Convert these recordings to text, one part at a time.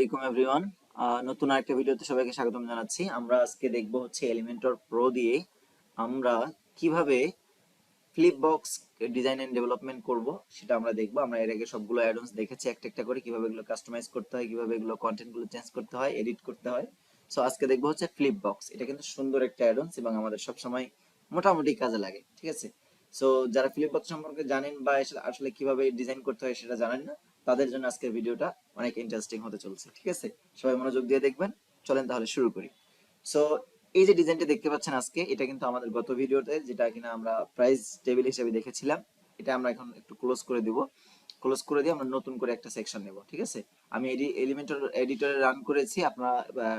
আলাইকুম এভরিওয়ান। নতুন আরেকটা ভিডিওতে সবাইকে স্বাগতম জানাচ্ছি। আমরা আজকে দেখব হচ্ছে এলিমেন্টর প্রো দিয়ে আমরা কিভাবে ফ্লিপবক্স ডিজাইন এন্ড ডেভেলপমেন্ট করব সেটা আমরা দেখব। আমরা এর আগে সবগুলো অ্যাডঅনস দেখেছি একটা একটা করে, কিভাবে এগুলো কাস্টমাইজ করতে হয়, কিভাবে এগুলো কন্টেন্ট গুলো চেঞ্জ করতে হয়, এডিট করতে হয়। সো আজকে দেখব হচ্ছে ফ্লিপবক্স। এটা কিন্তু সুন্দর একটা অ্যাডঅনস এবং আমাদের সব সময় মোটামুটি কাজে লাগে, ঠিক আছে? সো যারা ফ্লিপবক্স সম্পর্কে জানেন বা আসলে কিভাবে ডিজাইন করতে হয় সেটা জানেন না, তাদের জন্য আজকের ভিডিওটা অনেক ইন্টারেস্টিং হতে চলছে, ঠিক আছে? সবাই মনোযোগ দিয়ে দেখবেন। চলেন তাহলে শুরু করি। সো এই যে ডিজাইনটা দেখতে পাচ্ছেন আজকে, এটা কিন্তু আমাদের গত ভিডিওতে যেটা কিনা আমরা প্রাইস টেবিল হিসেবে দেখেছিলাম, এটা আমরা এখন একটু ক্লোজ করে দিব। ক্লোজ করে দিয়ে আমরা নতুন করে একটা সেকশন নেব, ঠিক আছে? আমি এলিমেন্টর এডিটরে রান করেছি। আপনারা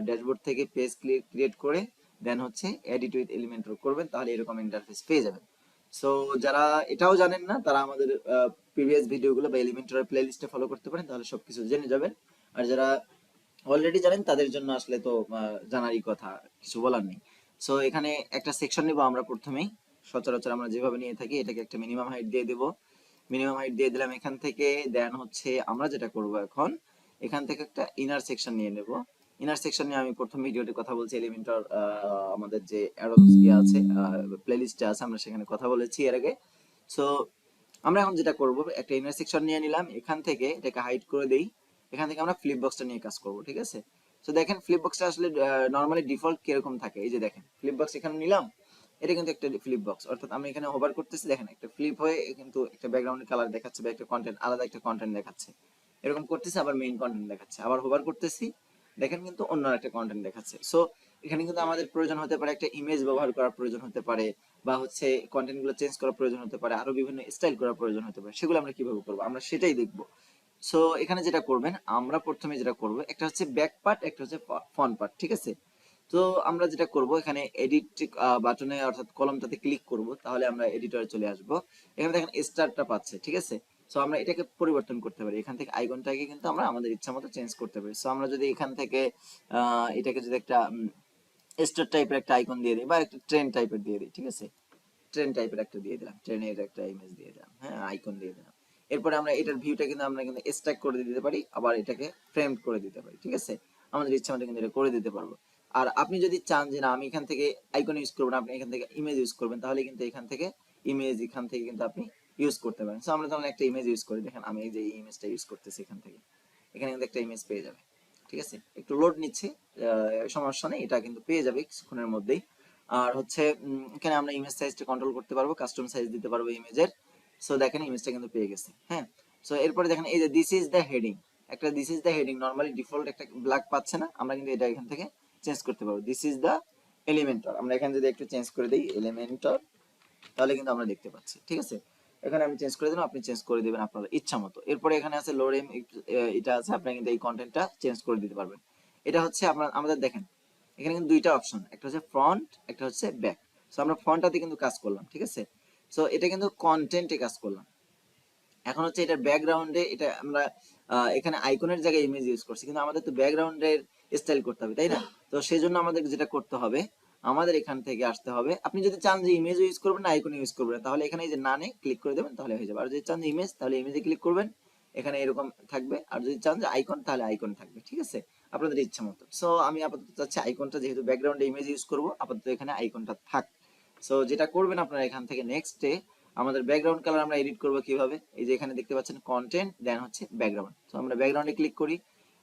ড্যাশবোর্ড থেকে পেজ ক্রিয়েট করে দেন হচ্ছে এডিট উইথ এলিমেন্টর করবেন, তাহলে এরকম ইন্টারফেস পেয়ে যাবেন। সো যারা এটাও জানেন না, তারা আমাদের প্রিভিয়াস ভিডিওগুলো বা এলিমেন্টরের প্লেলিস্টে ফলো করতে পারেন, তাহলে সবকিছু জেনে যাবেন। আর যারা অলরেডি জানেন তাদের জন্য আসলে তো জানারই কথা, কিছু বলার নেই। সো এখানে একটা সেকশন নিব আমরা প্রথমেই। সচরাচর আমরা যেভাবে নিয়ে থাকি, এটাকে একটা মিনিমাম হাইট দিয়ে দেব। মিনিমাম হাইট দিয়ে দিলাম এখান থেকে। দেন হচ্ছে আমরা যেটা করব এখন, এখান থেকে একটা ইনার সেকশন নিয়ে নেব। ইনার সেকশন নিয়ে আমি প্রথম ভিডিওতে কথা বলছি, এলিমেন্টর আমাদের যে অ্যাডন্স ইয়ে আছে, প্লেলিস্টে আছে, আমরা সেখানে কথা বলেছি এর আগে। সো আমরা এখন যেটা করব, একটা ইনার সেকশন নিয়ে নিলাম, এখান থেকে এটাকে হাইড করে দেই। এখান থেকে আমরা ফ্লিপ বক্সটা নিয়ে কাজ করব, ঠিক আছে? তো দেখেন ফ্লিপ বক্সটা আসলে নরমালি ডিফল্ট কিরকম থাকে, এই যে দেখেন ফ্লিপ বক্স এখানে নিলাম। এটা কিন্তু একটা ফ্লিপ বক্স, অর্থাৎ আমি এখানে হোভার করতেছি, দেখেন একটা ফ্লিপ হয়ে কিন্তু একটা ব্যাকগ্রাউন্ডের কালার দেখাচ্ছে বা একটা কন্টেন্ট, আলাদা একটা কন্টেন্ট দেখাচ্ছে। এরকম করতেছি, আবার মেইন কন্টেন্ট দেখাচ্ছে, আবার হোভার করতেছি, দেখেন কিন্তু অন্য একটা কন্টেন্ট দেখাচ্ছে। সো এখানে কিন্তু আমাদের প্রয়োজন হতে পারে একটা ইমেজ ব্যবহার করার প্রয়োজন হতে পারে, বা হচ্ছে কন্টেন্ট গুলো চেঞ্জ করার প্রয়োজন হতে পারে, আরো বিভিন্ন স্টাইল করার প্রয়োজন হতে পারে। সেগুলো আমরা কিভাবে করবো, আমরা সেটাই দেখবো। সো এখানে যেটা করবেন, আমরা প্রথমে যেটা করব, একটা হচ্ছে ব্যাক পার্ট, একটা হচ্ছে ফ্রন্ট পার্ট, ঠিক আছে? তো আমরা যেটা করব, এখানে এডিট বাটনে অর্থাৎ কলমটাতে ক্লিক করব, তাহলে আমরা এডিটরে চলে আসব। এখানে দেখেন স্টারটা পাচ্ছে, ঠিক আছে? সো আমরা এটাকে পরিবর্তন করতে পারি, এখান থেকে আইকনটাকে কিন্তু আমরা আমাদের ইচ্ছা মতো চেঞ্জ করতে পারি। সো আমরা যদি এখান থেকে এটাকে যদি একটা স্টার টাইপের একটা আইকন দিয়ে দিই, বা একটা ট্রেন টাইপের দিয়ে দিই, ঠিক আছে? ট্রেন টাইপের একটা দিয়ে দিলাম, ট্রেনের একটা ইমেজ দিয়ে দিলাম, হ্যাঁ, আইকন দিয়ে দিলাম। এরপরে আমরা এটার ভিউটা কিন্তু আমরা কিন্তু স্ট্যাক করে দিতে পারি, আবার এটাকে ফ্রেম করে দিতে পারি, ঠিক আছে? আমাদের ইচ্ছা মতো কিন্তু এটা করে দিতে পারবো। আর আপনি যদি চান যে না আমি এখান থেকে আইকন ইউজ করবো না, আপনি এখান থেকে ইমেজ ইউজ করবেন, তাহলে কিন্তু এখান থেকে ইমেজ এখান থেকে কিন্তু আপনি ইউজ করতে পারেন। সো আমরা তাহলে একটা ইমেজ ইউজ করি, দেখেন আমি এই যে ইমেজটা ইউজ করতেছি এখান থেকে, এখানে কিন্তু একটা ইমেজ পেয়ে যাবে, ঠিক আছে? একটু লোড নিচ্ছে, সমস্যা নেই, এটা কিন্তু পেয়ে যাবে কিছুক্ষণের মধ্যেই। আর হচ্ছে এখানে আমরা ইমেজ সাইজটা কন্ট্রোল করতে পারবো, কাস্টম সাইজ দিতে পারবো ইমেজের। সো দেখেন ইমেজটা কিন্তু পেয়ে গেছে, হ্যাঁ। সো এরপরে দেখেন এই যে দিস ইজ দ্য হেডিং, একটা this is the heading normally default একটা ব্ল্যাক পাচ্ছে না, আমরা কিন্তু এটা এখান থেকে চেঞ্জ করতে পারবো। দিস ইজ দ্য এলিমেন্টর, আমরা এখানে যদি একটু চেঞ্জ করে দিই এলিমেন্টর, তাহলে কিন্তু আমরা দেখতে পাচ্ছি, ঠিক আছে? এখানে আমি চেঞ্জ করে দিলাম, আপনি চেঞ্জ করে দিবেন আপনার ইচ্ছা মতো। এরপরে এখানে আছে লোরেম, এটা আছে, আপনি কিন্তু এই কন্টেন্টটা চেঞ্জ করে দিতে পারবেন। এটা হচ্ছে আপনার আমাদের দেখেন এখানে কিন্তু দুইটা অপশন, একটা হচ্ছে ফ্রন্ট, একটা হচ্ছে ব্যাক। সো আমরা ফ্রন্টটাতে কিন্তু কাজ করলাম, ঠিক আছে? সো এটা কিন্তু কন্টেন্টে কাজ করলাম। এখন হচ্ছে এটা ব্যাকগ্রাউন্ডে, এটা আমরা এখানে আইকনের জায়গায় ইমেজ ইউজ করছি, কিন্তু আমাদের তো ব্যাকগ্রাউন্ডের স্টাইল করতে হবে, তাই না? তো সেই জন্য আমাদের যেটা করতে হবে, আমাদের এখান থেকে আসতে হবে। আপনি যদি চান যে ইমেজ ইউজ করবেন না আইকন ইউজ করবেন, তাহলে এখানে এই যে নানে ক্লিক করে দেবেন, তাহলে হয়ে যাবে। আর যদি চান যে ইমেজ, তাহলে ইমেজে ক্লিক করবেন, এখানে এরকম থাকবে। আর যদি চান যে আইকন, তাহলে আইকন থাকবে, ঠিক আছে? আপনাদের ইচ্ছা মতো। সো আমি আপাতত চাচ্ছি আইকনটা, যেহেতু ব্যাকগ্রাউন্ডে ইমেজ ইউজ করবো, আপাতত এখানে আইকনটা থাক। সো যেটা করবেন আপনারা এখান থেকে নেক্সটে, আমাদের ব্যাকগ্রাউন্ড কালার আমরা এডিট করব কিভাবে, এই যে এখানে দেখতে পাচ্ছেন কন্টেন্ট, দেন হচ্ছে ব্যাকগ্রাউন্ড। তো আমরা ব্যাকগ্রাউন্ডে ক্লিক করি,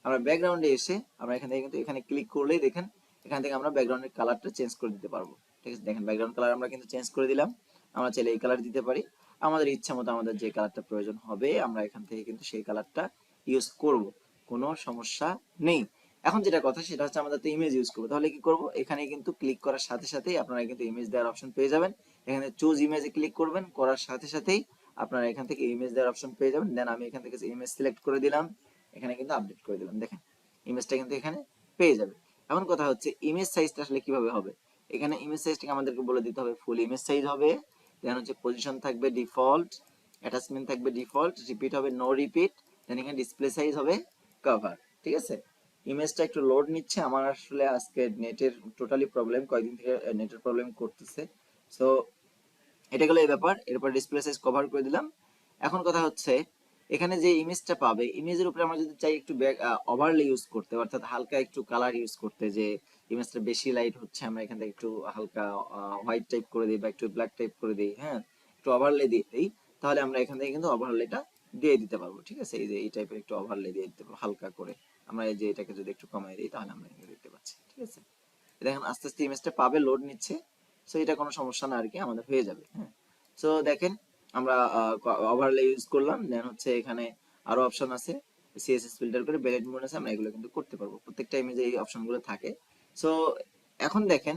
আমরা ব্যাকগ্রাউন্ডে এসে আমরা এখান থেকে কিন্তু এখানে ক্লিক করলেই দেখেন এখান থেকে আমরা ব্যাকগ্রাউন্ডের কালারটা চেঞ্জ করে দিতে পারবো, ঠিক আছে? দেখেন ব্যাকগ্রাউন্ড কালার আমরা কিন্তু চেঞ্জ করে দিলাম। আমরা চাইলে এই কালার দিতে পারি, আমাদের ইচ্ছা মতো আমাদের যে কালারটা প্রয়োজন হবে আমরা এখান থেকে কিন্তু সেই কালারটা ইউজ করব, কোনো সমস্যা নেই। এখন যেটা কথা সেটা হচ্ছে আমাদের তো ইমেজ ইউজ করবো, তাহলে কি করব, এখানে কিন্তু ক্লিক করার সাথে সাথেই আপনারা কিন্তু ইমেজ দেওয়ার অপশন পেয়ে যাবেন। এখানে চুজ ইমেজে ক্লিক করবেন, করার সাথে সাথেই আপনারা এখান থেকে ইমেজ দেওয়ার অপশন পেয়ে যাবেন। দেন আমি এখান থেকে ইমেজ সিলেক্ট করে দিলাম, এখানে কিন্তু আপডেট করে দিলাম, দেখেন ইমেজটা কিন্তু এখানে পেয়ে যাবে। এখন কথা হচ্ছে ইমেজ সাইজটা আসলে কিভাবে হবে, এখানে ইমেজ সাইজটাকে আমাদেরকে বলে দিতে হবে ফুল ইমেজ সাইজ হবে। দেন হচ্ছে পজিশন থাকবে ডিফল্ট, অ্যাটাচমেন্ট থাকবে ডিফল্ট, রিপিট হবে নো রিপিট, দেন এখানে ডিসপ্লে সাইজ হবে কভার, ঠিক আছে? ইমেজটা একটু লোড নিচ্ছে, আমার আসলে আজকে নেটের টোটালি প্রবলেম, কয়েকদিন থেকে নেটের প্রবলেম করতেছে। সো এটা গেল এই ব্যাপার। এরপর ডিসপ্লে সাইজ কভার করে দিলাম। এখন কথা হচ্ছে এখানে যে ইমেজটা পাবে, ইমেজের উপরে আমরা যদি চাই একটু ওভারলে ইউজ করতে, অর্থাৎ হালকা একটু কালার ইউজ করতে, যে ইমেজটা বেশি লাইট হচ্ছে আমরা এখান থেকে একটু হালকা হোয়াইট টাইপ করে দিই বা একটু ব্ল্যাক টাইপ করে দিই, হ্যাঁ, একটু ওভারলে দিয়ে দিই, তাহলে আমরা এখান থেকে কিন্তু ওভারলেটা দিয়ে দিতে পারবো। ঠিক আছে, এই যে এই টাইপের একটু ওভারলে দিয়ে দিতে পারবো হালকা করে। আমরা এই যে এটাকে যদি একটু কমাই দিই তাহলে আমরা এখানে দেখতে পাচ্ছি। ঠিক আছে, দেখেন আস্তে আস্তে ইমেজটা পাবে, লোড নিচ্ছে। সো এটা কোনো সমস্যা না আর কি, আমাদের হয়ে যাবে। হ্যাঁ, সো দেখেন আমরা ওভারলে ইউজ করলাম, দেন হচ্ছে এখানে আরো অপশন আছে, সিএসএস ফিল্টার করে বেলেট মোড আছে, আমরা এগুলো কিন্তু করতে পারবো। প্রত্যেকটা ইমেজে এই অপশনগুলো থাকে। সো এখন দেখেন,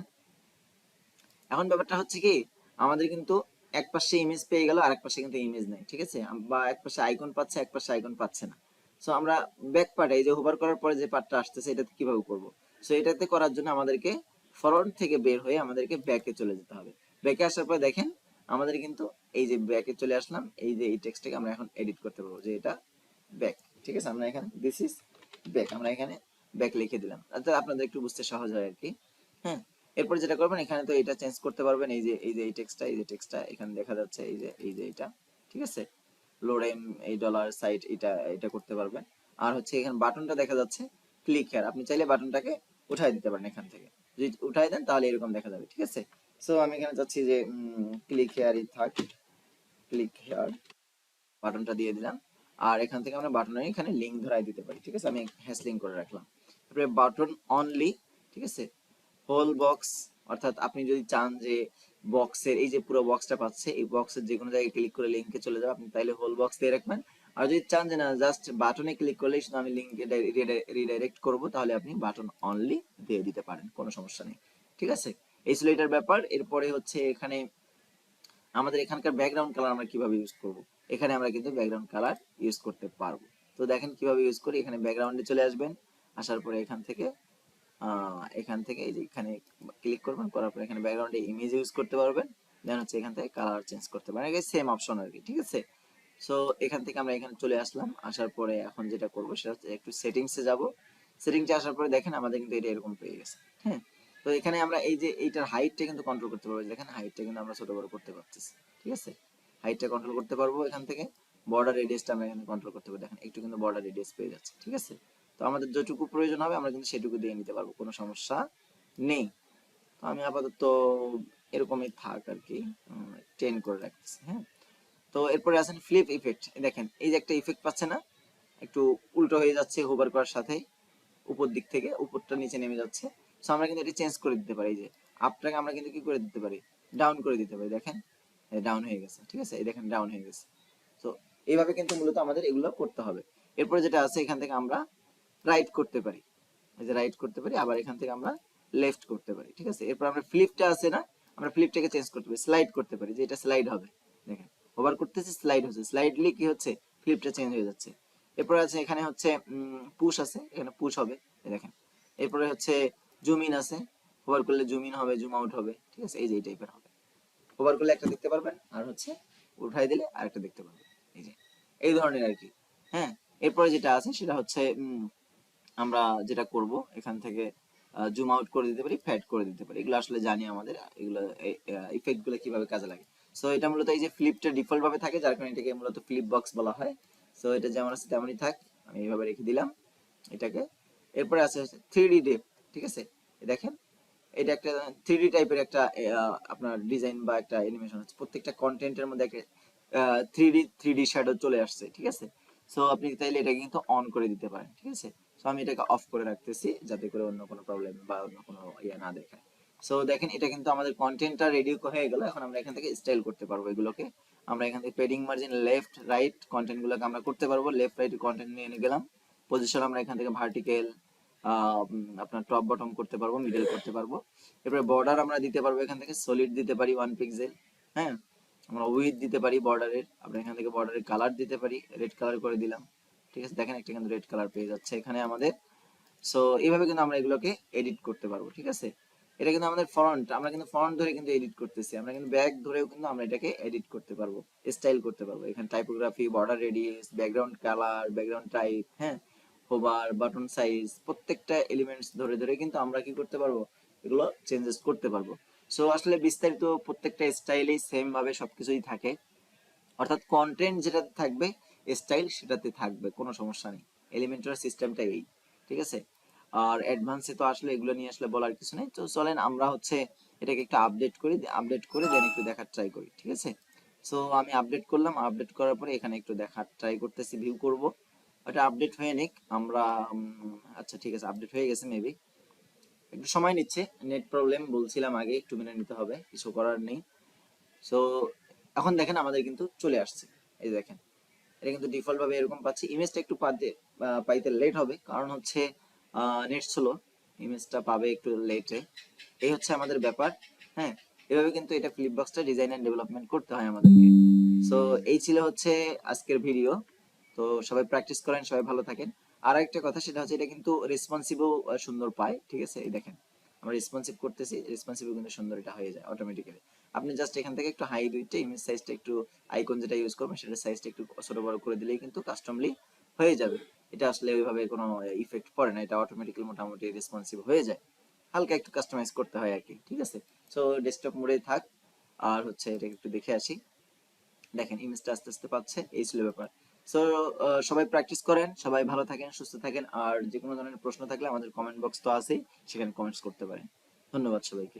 এখন ব্যাপারটা হচ্ছে কি, আমাদের কিন্তু এক পাশে ইমেজ পেয়ে গেল, আর এক পাশে কিন্তু ইমেজ নাই। ঠিক আছে, বা এক পাশে আইকন পাচ্ছে, এক পাশে আইকন পাচ্ছে না। সো আমরা ব্যাক পার্টে, এই যে হোভার করার পরে যে পার্টটা আসতেছে, এটাতে কিভাবে করব? সো এটাতে করার জন্য আমাদেরকে ফরন্ট থেকে বের হয়ে আমাদেরকে ব্যাকে চলে যেতে হবে। ব্যাকে আসার পর দেখেন আমাদের কিন্তু এই যে ব্যাকে চলে আসলাম, এই যে এই টেক্সটটাকে আমরা এখন এডিট করতে পারবো, যে এটা ব্যাক। ঠিক আছে, আমরা এখানে দিস ইজ ব্যাক, আমরা এখানে ব্যাক লিখে দিলাম, তাতে আপনাদের একটু বুঝতে সহজ হয় আর কি। হ্যাঁ, এরপর যেটা করবেন, এখানে তো এটা চেঞ্জ করতে পারবেন, এই যে এই টেক্সটটা, এই যে টেক্সটটা এখানে দেখা যাচ্ছে, এই যে এটা। ঠিক আছে, লোড এম এই ডলার সাইট, এটা এটা করতে পারবেন। আর হচ্ছে এখানে বাটনটা দেখা যাচ্ছে, ক্লিক হেয়ার, আপনি চাইলে বাটনটাকে উঠাই দিতে পারেন এখান থেকে, যদি উঠাই দেন তাহলে এরকম দেখা যাবে। ঠিক আছে, সো আমি এখানে চাচ্ছি যে ক্লিক হেয়ারই থাক, ক্লিক হেয়ার বাটনটা দিয়ে দিলাম। আর এখান থেকে আমরা বাটনের এখানে লিঙ্ক ধরাই দিতে পারি। ঠিক আছে, আমি হ্যাশ লিঙ্ক করে রাখলাম। তারপরে বাটন অনলি, ঠিক আছে, হোল বক্স, অর্থাৎ আপনি যদি চান যে বক্সের এই যে পুরো বক্সটা পাচ্ছে, এই বক্সের যে কোনো জায়গায় ক্লিক করে লিঙ্কে চলে যাবে, আপনি তাইলে হোল বক্স দিয়ে রাখবেন। আর যদি চান যে না জাস্ট বাটনে ক্লিক করলেই শুধু আমি লিঙ্কে রিডাইরেক্ট করব, তাহলে আপনি বাটন অনলি দিয়ে দিতে পারেন, কোনো সমস্যা নেই। ঠিক আছে, এই ছিল এটার ব্যাপার। এরপরে হচ্ছে এখানে আমাদের এখানকার ব্যাকগ্রাউন্ড কালার আমরা কিভাবে ইউজ করব, এখানে আমরা কিন্তু ব্যাকগ্রাউন্ড কালার ইউজ করতে পারবো। তো দেখেন কিভাবে ইউজ করি, এখানে ব্যাকগ্রাউন্ডে চলে আসবেন, আসার পরে এখান থেকে এই যে এখানে ক্লিক করবেন, করার পর এখানে ব্যাকগ্রাউন্ডে ইমেজ ইউজ করতে পারবেন, দেন হচ্ছে এখান থেকে কালার চেঞ্জ করতে পারেন, সেম অপশন আর কি। ঠিক আছে, সো এখান থেকে আমরা এখানে চলে আসলাম, আসার পরে এখন যেটা করবো সেটা হচ্ছে একটু সেটিংসে যাব। সেটিংসে আসার পরে দেখেন আমাদের কিন্তু এটা এরকম পেয়ে গেছে। হ্যাঁ, তো এখানে আমরা এই যে এইটার হাইটটা কিন্তু কন্ট্রোল করতে পারবো, দেখেন হাইটটা কিন্তু আমরা ছোট বড় করতে পারতেছি। ঠিক আছে, হাইটটা কন্ট্রোল করতে পারবো এখান থেকে। বর্ডার রেডিয়াসটা আমরা এখানে কন্ট্রোল করতে পারবো, দেখেন একটু কিন্তু বর্ডার রেডিয়াস পেয়ে যাচ্ছে। ঠিক আছে, তো আমাদের যেটুকু প্রয়োজন হবে আমরা কিন্তু সেটুকু দিয়ে নিতে পারবো, কোনো সমস্যা নেই। তো আমি আপাতত এরকমই থাক আর কি, 10 করে রাখতেছি। হ্যাঁ, তো এরপরে আছেন ফ্লিপ ইফেক্ট, দেখেন এই যে একটা ইফেক্ট পাচ্ছে না, একটু উল্টো হয়ে যাচ্ছে হোভার করার সাথে, উপর দিক থেকে উপরটা নিচে নেমে যাচ্ছে। সো আমরা কিন্তু এটা চেঞ্জ করে দিতে পারি, যে আপটাকে আমরা কিন্তু কি করে দিতে পারি, ডাউন করে দিতে পারি। দেখেন ডাউন হয়ে গেছে। ঠিক আছে, এই দেখেন ডাউন হয়ে গেছে। তো এইভাবে কিন্তু মূলত আমাদের এগুলো করতে হবে। এরপরে যেটা আছে, এখান থেকে আমরা রাইট করতে পারি, এই যে রাইট করতে পারি, আবার এখান থেকে আমরা লেফট করতে পারি। ঠিক আছে, এরপর আমরা ফ্লিপটা আছে না, আমরা ফ্লিপটাকে চেঞ্জ করতে পারি, স্লাইড করতে পারি, যে এটা স্লাইড হবে। দেখেন ওভার করতেছি, স্লাইড হচ্ছে, স্লাইডলি কি হচ্ছে, ফ্লিপটা চেঞ্জ হয়ে যাচ্ছে। এরপর আছে এখানে হচ্ছে পুশ আছে, এখানে পুশ হবে, এই দেখেন। এরপরে হচ্ছে জুম ইন আছে, ওভার করলে জুম ইন হবে, জুম আউট হবে। ঠিক আছে, এই যে এই টাইপের হবে, ওভার করলে একটা দেখতে পারবেন, আর হচ্ছে উঠাই দিলে আরেকটা দেখতে পারবেন, এই যে এই ধরনের আর কি। হ্যাঁ, এরপরে যেটা আছে সেটা হচ্ছে আমরা যেটা করব, এখান থেকে জুম আউট করে দিতে পারি, ফ্যাট করে দিতে পারি, এগুলো আসলে জানি আমাদের এগুলো ইফেক্ট গুলো কিভাবে কাজে লাগে। সো এটা মূলত এই যে ফ্লিপটা ডিফল্ট ভাবে থাকে, যার কারণে এটাকে মূলত ফ্লিপ বক্স বলা হয়। সো এটা যেমন আছে তেমনই থাক, আমি এইভাবে রেখে দিলাম এটাকে। এরপরে আছে থ্রি ডি, ঠিক আছে, দেখেন এটা একটা থ্রি টাইপের একটা আপনার ডিজাইন বা একটা অ্যানিমেশন হচ্ছে, প্রত্যেকটা কন্টেন্টের মধ্যে একটা থ্রি ডি শ্যাডো চলে আসছে। ঠিক আছে, সো আপনি চাইলে এটা কিন্তু অন করে দিতে পারেন। ঠিক আছে, সো আমি এটাকে অফ করে রাখতেছি, যাতে করে অন্য কোনো প্রবলেম বা অন্য কোনো ইয়ে না দেখায়। সো দেখেন এটা কিন্তু আমাদের কন্টেন্টটা রেডি হয়ে গেল। এখন আমরা এখান থেকে স্টাইল করতে পারবো এগুলোকে। আমরা এখান থেকে padding margin left right content গুলোকে আমরা করতে পারবো, লেফট রাইট কন্টেন্ট নিয়ে গেলাম। পজিশন আমরা এখান থেকে ভার্টিক্যাল, আপনার টপ বটম করতে পারবো, মিডল করতে পারবো। এরপরে বর্ডার আমরা দিতে পারবো, এখান থেকে সলিড দিতে পারি 1 পিক্সেল। হ্যাঁ, আমরা উইথ দিতে পারি বর্ডারের, আমরা এখান থেকে বর্ডারের কালার দিতে পারি, রেড কালার করে দিলাম। ঠিক আছে, দেখেন একটা কিন্তু রেড কালার পেয়ে যাচ্ছে এখানে আমাদের। সো এইভাবে কিন্তু আমরা এগুলোকে এডিট করতে পারবো। ঠিক আছে, এটা কিন্তু আমাদের ফ্রন্ট, আমরা কিন্তু ফ্রন্ট ধরে কিন্তু এডিট করতেছি, আমরা কিন্তু ব্যাক ধরেও কিন্তু আমরা এটাকে এডিট করতে পারবো, স্টাইল করতে পারবো। এখানে typography, border radius, background colour, background type, হ্যাঁ, হোভার, বাটন সাইজ, প্রত্যেকটা এলিমেন্টস ধরে ধরে কিন্তু আমরা কি করতে পারবো, এগুলো চেঞ্জেস করতে পারবো। সো আসলে বিস্তারিত প্রত্যেকটা স্টাইলেই সেম ভাবে সবকিছুই থাকে, অর্থাৎ কন্টেন্ট যেটা থাকবে স্টাইল সেটাতে থাকবে, কোনো সমস্যা নেই। এলিমেন্টর সিস্টেমটা এই, ঠিক আছে। আর অ্যাডভান্সে তো আসলে এগুলো নিয়ে আসলে বলার কিছু নেই। তো চলেন আমরা হচ্ছে এটাকে একটু আপডেট করে দেন একটু দেখার ট্রাই করি, ঠিক আছে। সো আমি আপডেট করলাম, আপডেট করার পরে এখানে একটু দেখার ট্রাই করতেছি, ভিউ করব। ওটা আপডেট হয়ে নিক আমরা। আচ্ছা ঠিক আছে, আপডেট হয়ে গেছে মেবি, একটু সময় নিচ্ছে, নেট প্রবলেম বলছিলাম আগে, একটু মেনে নিতে হবে, কিছু করার নেই। সো এখন দেখেন আমাদের কিন্তু চলে আসছে, এই দেখেন এটা কিন্তু ডিফল্ট ভাবে এরকম পাচ্ছি। ইমেজটা একটু পাইতে লেট হবে, কারণ হচ্ছে নেট স্লো, ইমেজটা পাবে একটু লেটে, এই হচ্ছে আমাদের ব্যাপার। হ্যাঁ, এভাবে কিন্তু এটা ফ্লিপবক্সটা ডিজাইন এন্ড ডেভেলপমেন্ট করতে হয় আমাদেরকে। সো এই ছিল হচ্ছে আজকের ভিডিও। তো সবাই প্র্যাকটিস করেন, সবাই ভালো থাকেন। আর একটা কথা সেটা হচ্ছে এটা কিন্তু রেসপন্সিভও সুন্দর পায়, ঠিক আছে। এই দেখেন আমরা রেসপন্সিভ করতেছি, রেসপন্সিভ কিন্তু সুন্দর এটা হয়ে যায় অটোমেটিক্যালি। আপনি জাস্ট এখান থেকে একটু হাই দিতে, ইমেজ সাইজটা একটু, আইকন যেটা ইউজ করবেন সেটার সাইজটা একটু ছোট বড় করে দিলেই কিন্তু কাস্টমলি হয়ে যাবে। এটা আসলে ওইভাবে কোনো ইফেক্ট পড়ে না, এটা অটোমেটিক্যালি মোটামুটি রেসপন্সিভ হয়ে যায়। হালকা একটু কাস্টমাইজ করতে হয় আর কি, ঠিক আছে। সো ডেস্কটপ মোডে থাক। আর হচ্ছে এটা একটু দেখে আসি, দেখেন ইমেজটা আস্তে আস্তে পাচ্ছে, এই ছিল ব্যাপার। সো সবাই প্র্যাকটিস করেন, সবাই ভালো থাকেন, সুস্থ থাকেন। আর যে কোনো ধরনের প্রশ্ন থাকলে আমাদের কমেন্ট বক্স তো আছেই, সেখানে কমেন্টস করতে পারেন। ধন্যবাদ সবাইকে।